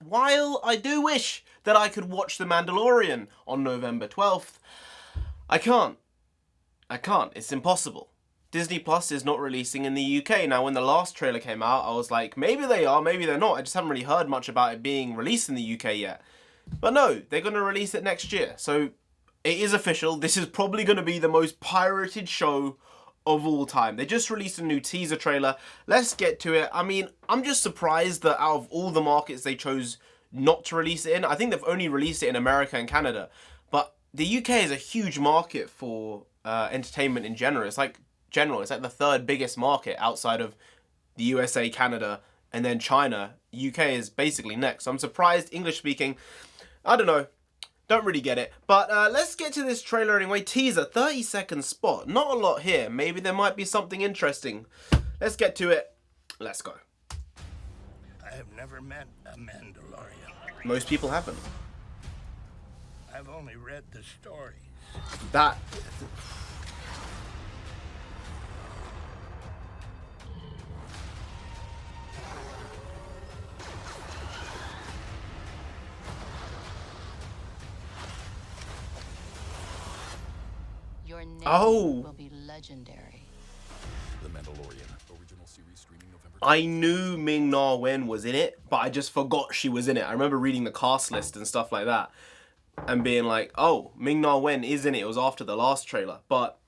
while I do wish that I could watch The Mandalorian on November 12th, I can't. I can't. It's impossible. Disney Plus is not releasing in the UK. Now, when the last trailer came out, I was like, maybe they are, maybe they're not. I just haven't really heard much about it being released in the UK yet. But no, they're going to release it next year. So it is official. This is probably going to be the most pirated show of all time. They just released a new teaser trailer. Let's get to it. I mean, I'm just surprised that out of all the markets they chose not to release it in, I think they've only released it in America and Canada. But the UK is a huge market for entertainment in general. It's like the third biggest market outside of the USA, Canada, and then China. UK is basically next. So I'm surprised. English speaking, I don't know. Don't really get it. But let's get to this trailer anyway. Teaser, 30-second spot. Not a lot here. Maybe there might be something interesting. Let's get to it. Let's go. I have never met a Mandalorian. Most people haven't. I've only read the stories. That... Your name will be legendary. The Mandalorian original series streaming November. I knew Ming-Na Wen was in it, but I just forgot she was in it. I remember reading the cast list and stuff like that and being like, oh, Ming-Na Wen is in it. It was after the last trailer. But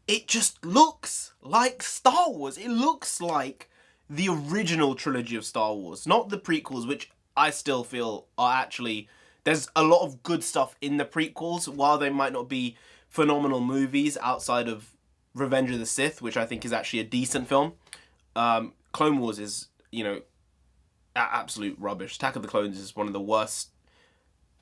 it just looks like Star Wars. It looks like the original trilogy of Star Wars, not the prequels, which I still feel are actually... There's a lot of good stuff in the prequels, while they might not be phenomenal movies outside of Revenge of the Sith, which I think is actually a decent film. Clone Wars is, you know, absolute rubbish. Attack of the Clones is one of the worst.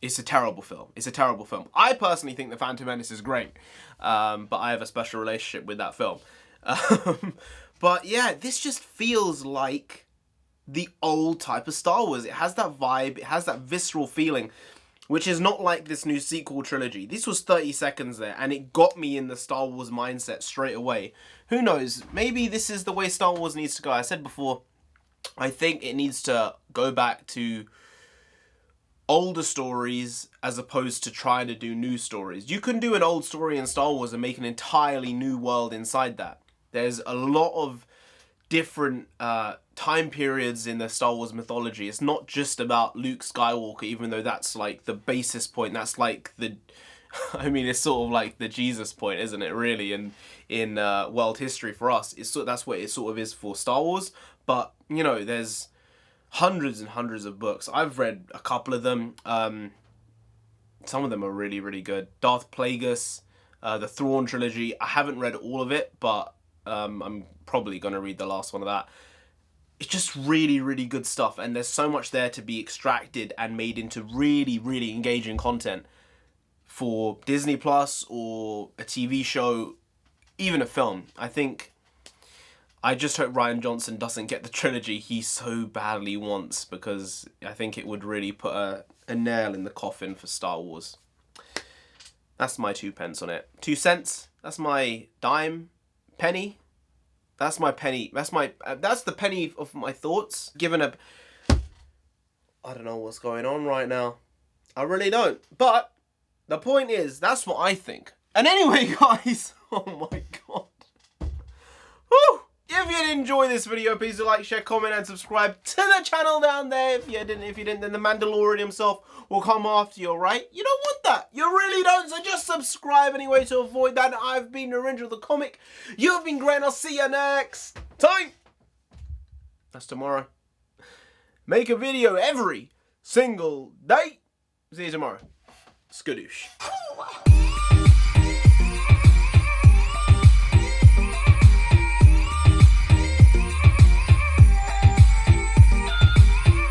It's a terrible film. It's a terrible film. I personally think The Phantom Menace is great, but I have a special relationship with that film. But yeah, this just feels like the old type of Star Wars. It has that vibe, it has that visceral feeling, which is not like this new sequel trilogy. This was 30 seconds there, and it got me in the Star Wars mindset straight away. Who knows? Maybe this is the way Star Wars needs to go. I said before, I think it needs to go back to older stories as opposed to trying to do new stories. You can do an old story in Star Wars and make an entirely new world inside that. There's a lot of different time periods in the Star Wars mythology. It's not just about Luke Skywalker, even though that's like the basis point. That's like the, I mean, it's sort of like the Jesus point, isn't it? Really, in world history for us, that's what it sort of is for Star Wars. But you know, there's hundreds and hundreds of books. I've read a couple of them. Some of them are really, really good. Darth Plagueis, the Thrawn trilogy. I haven't read all of it, but I'm probably going to read the last one of that. It's just really, really good stuff, and there's so much there to be extracted and made into really, really engaging content for Disney Plus or a TV show, even a film. I just hope Rian Johnson doesn't get the trilogy he so badly wants, because I think it would really put a nail in the coffin for Star Wars. That's my 2 pence on it. 2 cents. That's my dime. Penny. That's my penny. That's the penny of my thoughts. I don't know what's going on right now. I really don't. But the point is, that's what I think. And anyway, guys. Oh my god. Woo! If you did enjoy this video, please do like, share, comment, and subscribe to the channel down there. If you didn't, then the Mandalorian himself will come after you, alright? You don't want that. You really don't, so just subscribe anyway to avoid that. I've been NarendraTheComic. You've been great, and I'll see you next time. That's tomorrow. Make a video every single day. See you tomorrow. Skadoosh.